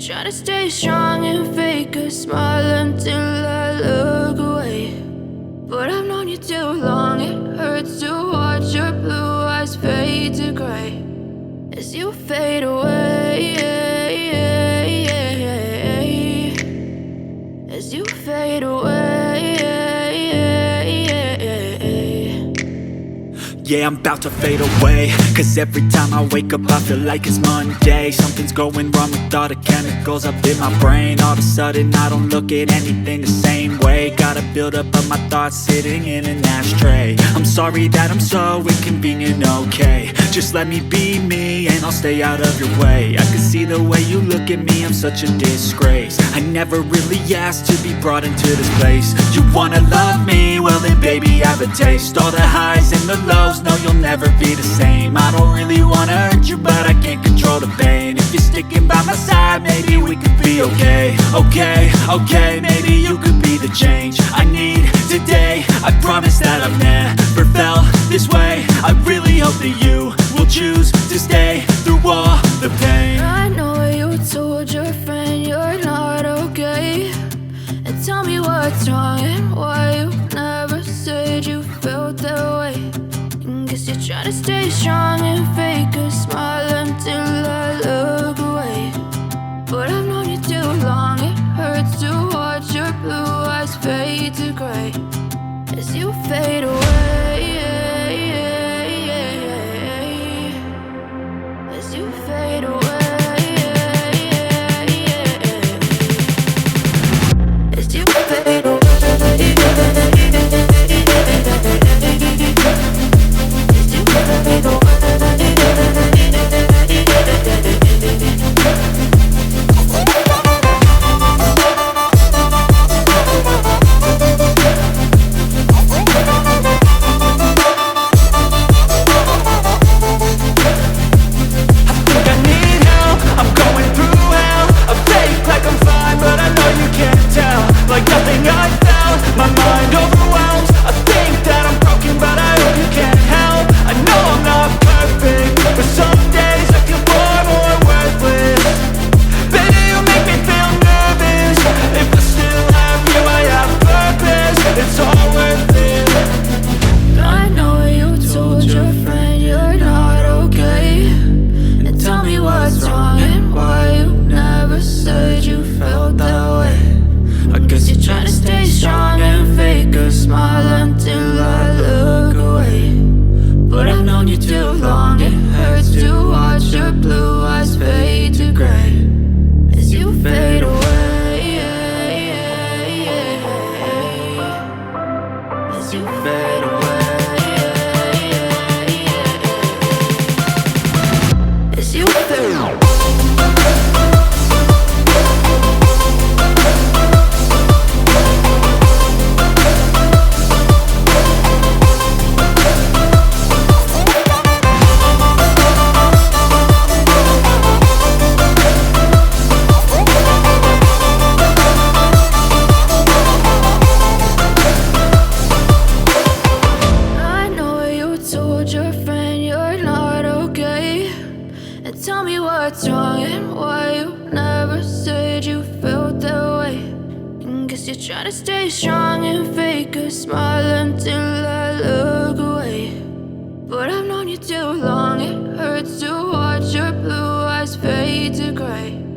try to stay strong and fake a smile until I look away. But I've known you too long, it hurts to watch your blue eyes fade to gray as you fade away, as you fade away. Yeah, I'm about to fade away, cause every time I wake up I feel like it's Monday. Something's going wrong with all the chemicals up in my brain. All of a sudden I don't look at anything the same way. Got a buildup of my thoughts sitting in an ashtray. I'm sorry that I'm so inconvenient, okay. Just let me be me and I'll stay out of your way. I can see the way you look at me, I'm such a disgrace. I never really asked to be brought into this place. You wanna love me? Well then baby, have a taste. All the highs and the lows, no, you'll never be the same. I don't really wanna hurt you, but I can't control the pain. If you're sticking by my side, maybe we could be okay. Okay, maybe you could be the change I need today. I promise that I've never felt this way. I really hope that you will choose to stay through all the pain. I know you told your friend you're not okay, and tell me what's wrong and why you never said you felt that way. Guess you're trying to stay strong and fake a smile until I look away. But I've known you too long, it hurts to watch your blue eyes fade to gray as you fade away, as you fade away, as you fade away. Tell me what's wrong and why you never said you felt that way. Guess you're trying to stay strong and fake a smile until I look away. But I've known you too long, it hurts to watch your blue eyes fade to gray